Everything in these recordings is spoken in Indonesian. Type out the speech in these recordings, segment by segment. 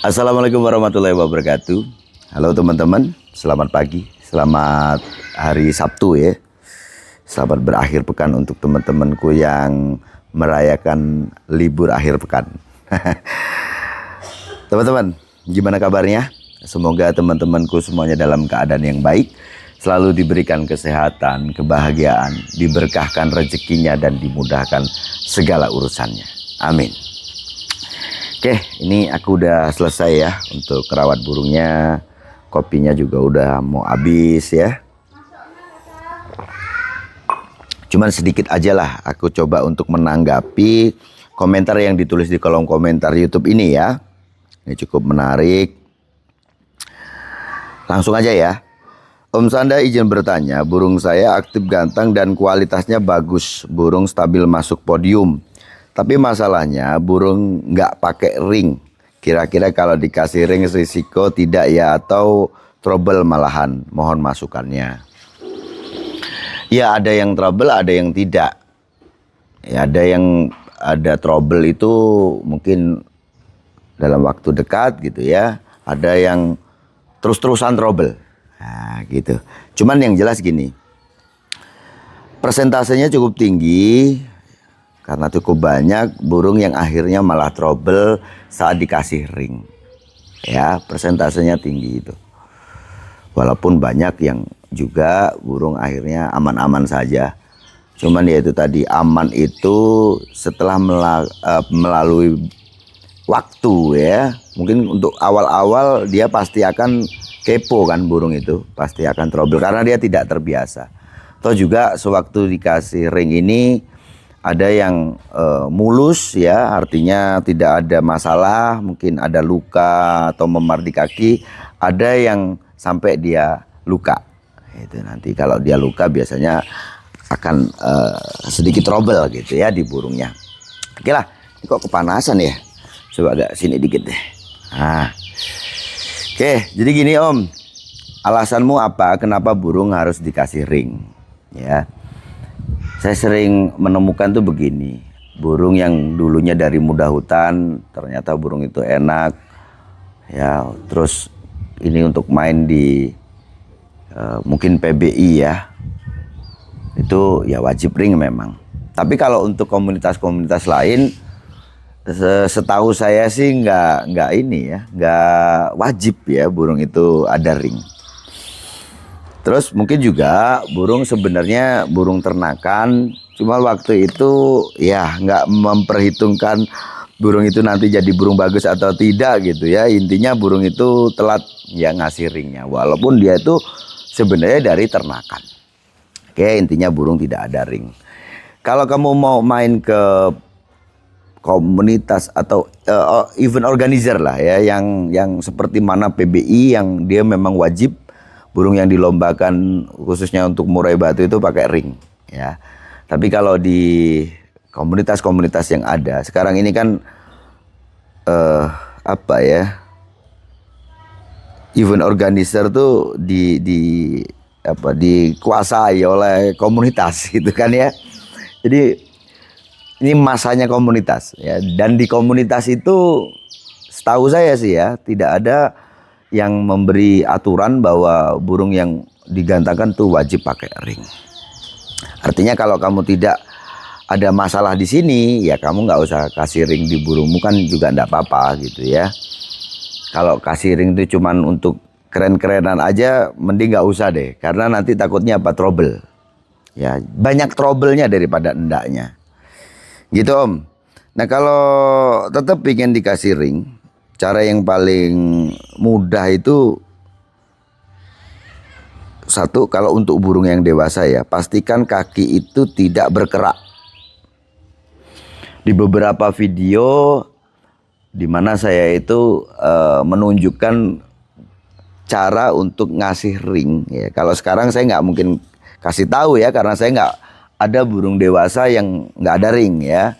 Assalamualaikum warahmatullahi wabarakatuh. Halo teman-teman, selamat pagi, selamat hari Sabtu ya. Selamat berakhir pekan untuk teman-temanku yang merayakan libur akhir pekan. Teman-teman, gimana kabarnya? Semoga teman-temanku semuanya dalam keadaan yang baik, selalu diberikan kesehatan, kebahagiaan, diberkahkan rezekinya dan dimudahkan segala urusannya. Amin. Oke, ini aku udah selesai ya untuk kerawat burungnya. Kopinya juga udah mau habis ya. Cuman sedikit aja lah aku coba untuk menanggapi komentar yang ditulis di kolom komentar YouTube ini ya. Ini cukup menarik. Langsung aja ya. Om Sanda izin bertanya, burung saya aktif ganteng dan kualitasnya bagus. Burung stabil masuk podium. Tapi masalahnya burung nggak pakai ring. Kira-kira kalau dikasih ring risiko tidak ya atau trouble malahan? Mohon masukannya. Ya ada yang trouble, ada yang tidak. Ya ada trouble itu mungkin dalam waktu dekat gitu ya. Ada yang terus-terusan trouble. Nah gitu. Cuman yang jelas gini. Persentasenya cukup tinggi. Karena cukup banyak burung yang akhirnya malah trouble saat dikasih ring. Ya, persentasenya tinggi itu. Walaupun banyak yang juga burung akhirnya aman-aman saja. Cuman ya itu tadi, aman itu setelah melalui waktu ya. Mungkin untuk awal-awal dia pasti akan kepo kan burung itu. Pasti akan trouble karena dia tidak terbiasa. Atau juga sewaktu dikasih ring ini ada yang mulus ya, artinya tidak ada masalah, mungkin ada luka atau memar di kaki. Ada yang sampai dia luka. Itu nanti kalau dia luka biasanya akan sedikit trouble gitu ya di burungnya. Oke lah, ini kok kepanasan ya. Coba agak sini dikit deh. Nah. Oke, jadi gini Om. Alasanmu apa kenapa burung harus dikasih ring? Ya. Saya sering menemukan tuh begini, burung yang dulunya dari muda hutan, ternyata burung itu enak, ya. Terus ini untuk main di mungkin PBI ya, itu ya wajib ring memang. Tapi kalau untuk komunitas-komunitas lain, setahu saya sih nggak ini ya, nggak wajib ya burung itu ada ring. Terus mungkin juga burung sebenarnya burung ternakan, cuma waktu itu ya nggak memperhitungkan burung itu nanti jadi burung bagus atau tidak gitu ya. Intinya burung itu telat ya ngasih ringnya, walaupun dia itu sebenarnya dari ternakan. Oke, intinya burung tidak ada ring. Kalau kamu mau main ke komunitas atau event organizer lah ya, yang seperti mana PBI yang dia memang wajib burung yang dilombakan khususnya untuk murai batu itu pakai ring ya. Tapi kalau di komunitas-komunitas yang ada sekarang ini kan apa ya, event organizer tuh dikuasai oleh komunitas gitu kan ya. Jadi ini masanya komunitas ya, dan di komunitas itu setahu saya sih ya tidak ada yang memberi aturan bahwa burung yang digantangkan tuh wajib pakai ring. Artinya kalau kamu tidak ada masalah di sini, ya kamu nggak usah kasih ring di burungmu kan juga nggak apa-apa gitu ya. Kalau kasih ring itu cuman untuk keren-kerenan aja, mending nggak usah deh, karena nanti takutnya apa trouble. Ya banyak trouble-nya daripada endaknya. Gitu Om. Nah kalau tetap ingin dikasih ring, cara yang paling mudah itu satu, kalau untuk burung yang dewasa ya, pastikan kaki itu tidak berkerak. Di beberapa video di mana saya itu menunjukkan cara untuk ngasih ring ya. Kalau sekarang saya nggak mungkin kasih tahu ya, karena saya nggak ada burung dewasa yang nggak ada ring ya.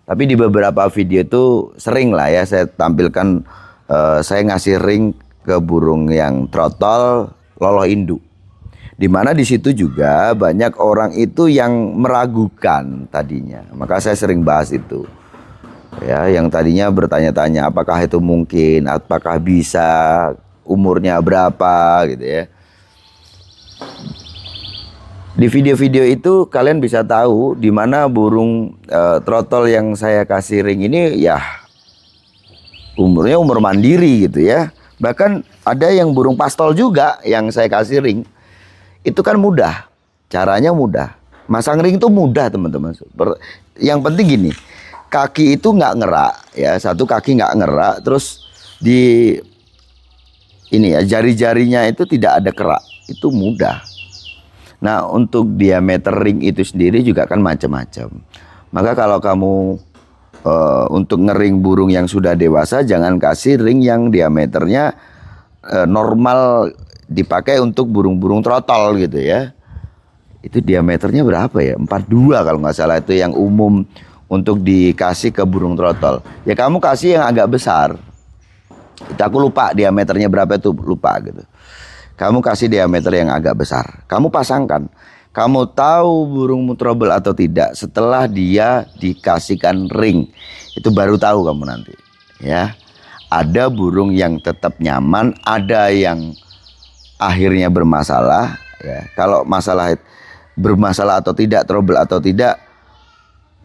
Tapi di beberapa video itu sering lah ya saya tampilkan saya ngasih ring ke burung yang trotol loloh induk. Dimana di situ juga banyak orang itu yang meragukan tadinya. Maka saya sering bahas itu. Ya, yang tadinya bertanya-tanya apakah itu mungkin, apakah bisa, umurnya berapa gitu ya. Di video-video itu kalian bisa tahu di mana burung trotol yang saya kasih ring ini ya umurnya umur mandiri gitu ya. Bahkan ada yang burung pastol juga yang saya kasih ring. Itu kan mudah. Caranya mudah. Masang ring itu mudah, teman-teman. Yang penting gini, kaki itu nggak ngerak ya, satu kaki nggak ngerak, terus di ini ya jari-jarinya itu tidak ada kerak, itu mudah. Nah, untuk diameter ring itu sendiri juga kan macam-macam. Maka kalau kamu untuk ngering burung yang sudah dewasa, jangan kasih ring yang diameternya normal dipakai untuk burung-burung trotol gitu ya. Itu diameternya berapa ya? 42 kalau nggak salah, itu yang umum untuk dikasih ke burung trotol. Ya kamu kasih yang agak besar. Itu aku lupa diameternya berapa, itu lupa gitu. Kamu kasih diameter yang agak besar. Kamu pasangkan. Kamu tahu burungmu trouble atau tidak setelah dia dikasihkan ring. Itu baru tahu kamu nanti. Ya. Ada burung yang tetap nyaman, ada yang akhirnya bermasalah. Ya. Kalau bermasalah atau tidak, trouble atau tidak,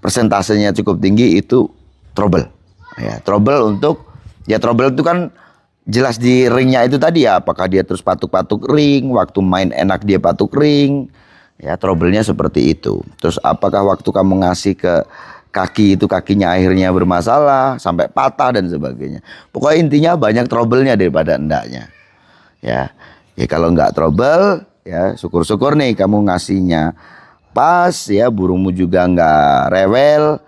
persentasenya cukup tinggi, itu trouble. Ya, trouble itu kan jelas di ringnya itu tadi ya, apakah dia terus patuk-patuk ring, waktu main enak dia patuk ring, ya trouble-nya seperti itu. Terus apakah waktu kamu ngasih ke kaki itu kakinya akhirnya bermasalah sampai patah dan sebagainya. Pokoknya intinya banyak trouble-nya daripada endaknya. Ya kalau nggak trouble, ya syukur-syukur nih kamu ngasihnya pas ya, burungmu juga nggak rewel,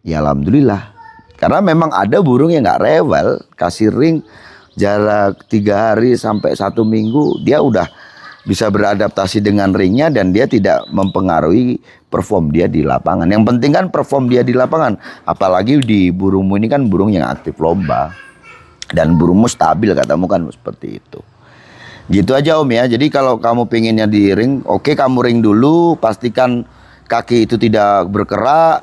ya alhamdulillah. Karena memang ada burung yang nggak rewel, kasih ring jarak 3 hari sampai 1 minggu dia udah bisa beradaptasi dengan ringnya dan dia tidak mempengaruhi perform dia di lapangan. Yang penting kan perform dia di lapangan, apalagi di burungmu ini kan burung yang aktif lomba dan burungmu stabil katamu kan seperti itu. Gitu aja Om ya. Jadi kalau kamu pengennya di ring, oke, kamu ring dulu, pastikan kaki itu tidak berkerak.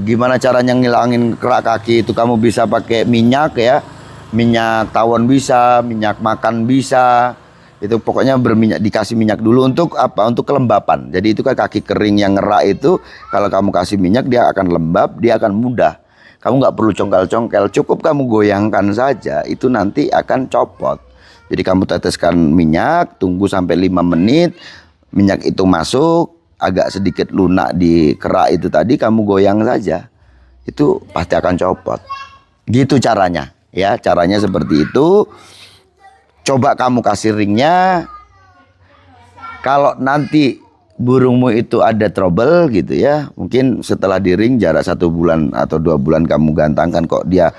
Gimana caranya ngilangin kerak kaki itu, kamu bisa pakai minyak ya. Minyak tawon bisa, minyak makan bisa. Itu pokoknya berminyak, dikasih minyak dulu untuk apa? Untuk kelembapan. Jadi itu kan kaki kering yang ngerak itu, kalau kamu kasih minyak dia akan lembab, dia akan mudah. Kamu nggak perlu congkel-congkel, cukup kamu goyangkan saja, itu nanti akan copot. Jadi kamu teteskan minyak, tunggu sampai 5 menit, minyak itu masuk, agak sedikit lunak di kerak itu tadi, kamu goyang saja, itu pasti akan copot. Gitu caranya, ya caranya seperti itu. Coba kamu kasih ringnya. Kalau nanti burungmu itu ada trouble gitu ya, mungkin setelah di ring jarak 1 bulan atau 2 bulan kamu gantangkan, kok dia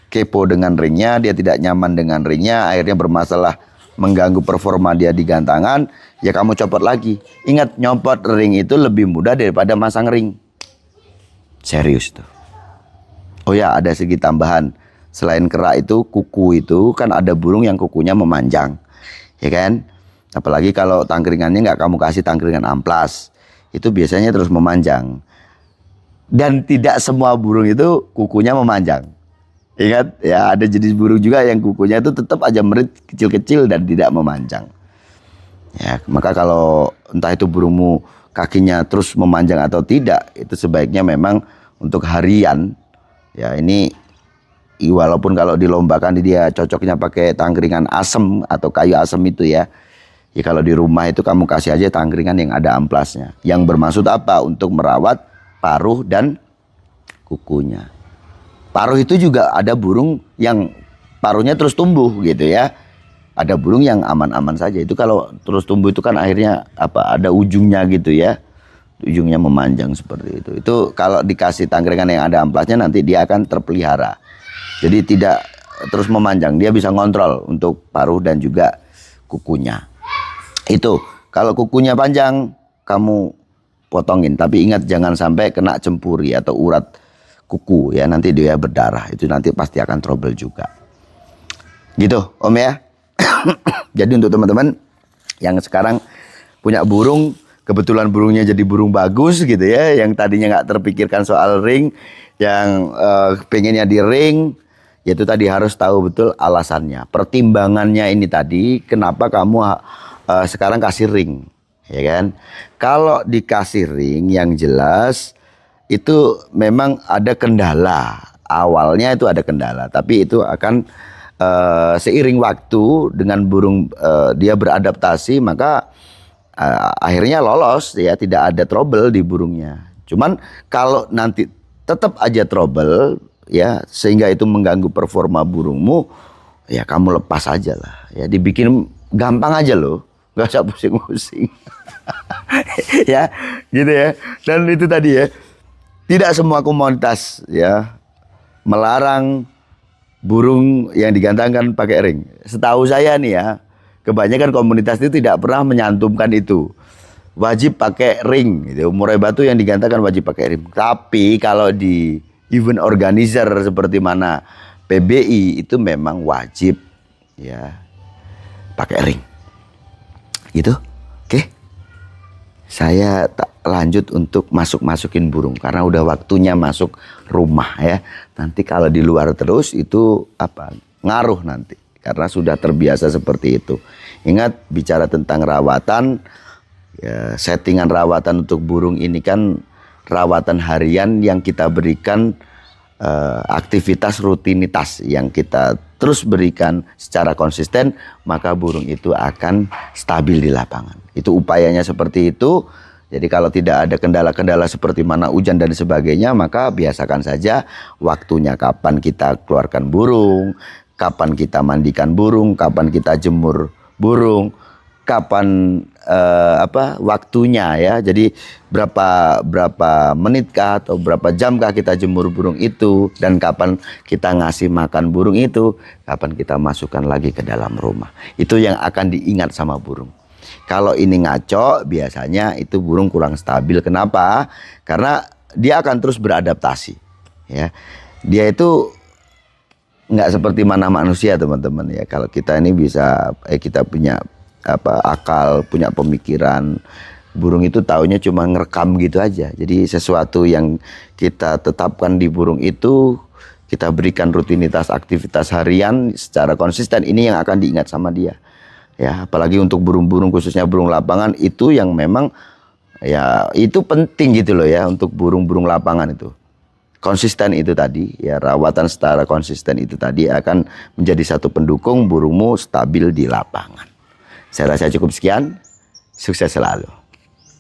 kepo dengan ringnya, dia tidak nyaman dengan ringnya, akhirnya bermasalah, mengganggu performa dia di gantangan, ya kamu copot lagi. Ingat, nyopot ring itu lebih mudah daripada masang ring. Serius tuh. Oh ya, ada segi tambahan. Selain kerak itu, kuku itu kan ada burung yang kukunya memanjang, ya kan? Apalagi kalau tangkringannya nggak kamu kasih tangkringan amplas, itu biasanya terus memanjang. Dan tidak semua burung itu kukunya memanjang. Ingat ya, ada jenis burung juga yang kukunya itu tetap aja merit kecil-kecil dan tidak memanjang. Ya, maka kalau entah itu burungmu kakinya terus memanjang atau tidak, itu sebaiknya memang untuk harian. Ya ini walaupun kalau dilombakan dia cocoknya pakai tangkringan asem atau kayu asem itu ya. Ya kalau di rumah itu kamu kasih aja tangkringan yang ada amplasnya. Yang bermaksud apa? Untuk merawat paruh dan kukunya. Paruh itu juga ada burung yang paruhnya terus tumbuh gitu ya. Ada burung yang aman-aman saja. Itu kalau terus tumbuh itu kan akhirnya apa? Ada ujungnya gitu ya. Ujungnya memanjang seperti itu. Itu kalau dikasih tangkringan yang ada amplasnya nanti dia akan terpelihara. Jadi tidak terus memanjang. Dia bisa ngontrol untuk paruh dan juga kukunya. Itu kalau kukunya panjang kamu potongin. Tapi ingat jangan sampai kena cempuri atau urat kuku ya, nanti dia berdarah, itu nanti pasti akan trouble juga. Gitu Om ya. Jadi untuk teman-teman yang sekarang punya burung kebetulan burungnya jadi burung bagus gitu ya, yang tadinya nggak terpikirkan soal ring, yang pengennya di ring, yaitu tadi harus tahu betul alasannya, pertimbangannya ini tadi, kenapa kamu sekarang kasih ring, ya kan? Kalau dikasih ring yang jelas itu memang ada kendala, awalnya itu ada kendala, tapi itu akan seiring waktu dengan burung dia beradaptasi, maka akhirnya lolos ya, tidak ada trouble di burungnya. Cuman kalau nanti tetap aja trouble ya, sehingga itu mengganggu performa burungmu, ya kamu lepas aja lah ya, dibikin gampang aja loh, nggak usah pusing-pusing. Ya gitu ya. Dan itu tadi ya, tidak semua komunitas ya melarang burung yang digantangkan pakai ring. Setahu saya nih ya, kebanyakan komunitas itu tidak pernah menyantumkan itu. Wajib pakai ring gitu. Murai batu yang digantangkan wajib pakai ring. Tapi kalau di event organizer seperti mana PBI itu memang wajib ya pakai ring. Gitu. Oke. Saya lanjut untuk masukin burung karena udah waktunya masuk rumah ya. Nanti kalau di luar terus itu ngaruh nanti karena sudah terbiasa seperti itu. Ingat, bicara tentang rawatan ya, settingan rawatan untuk burung ini kan rawatan harian yang kita berikan, aktivitas rutinitas yang kita terus berikan secara konsisten, maka burung itu akan stabil di lapangan. Itu upayanya seperti itu. Jadi kalau tidak ada kendala-kendala seperti mana hujan dan sebagainya, maka biasakan saja waktunya, kapan kita keluarkan burung, kapan kita mandikan burung, kapan kita jemur burung, kapan waktunya ya. Jadi berapa menitkah atau berapa jamkah kita jemur burung itu, dan kapan kita ngasih makan burung itu, kapan kita masukkan lagi ke dalam rumah. Itu yang akan diingat sama burung. Kalau ini ngaco, biasanya itu burung kurang stabil. Kenapa? Karena dia akan terus beradaptasi. Ya, dia itu nggak seperti mana manusia, teman-teman ya. Kalau kita ini bisa, kita punya akal, punya pemikiran. Burung itu taunya cuma ngerekam gitu aja. Jadi sesuatu yang kita tetapkan di burung itu, kita berikan rutinitas aktivitas harian secara konsisten, ini yang akan diingat sama dia. Ya, apalagi untuk burung-burung, khususnya burung lapangan, itu yang memang ya itu penting gitu loh ya, untuk burung-burung lapangan itu. Konsisten itu tadi ya, rawatan secara konsisten itu tadi akan menjadi satu pendukung burungmu stabil di lapangan. Saya rasa cukup sekian. Sukses selalu.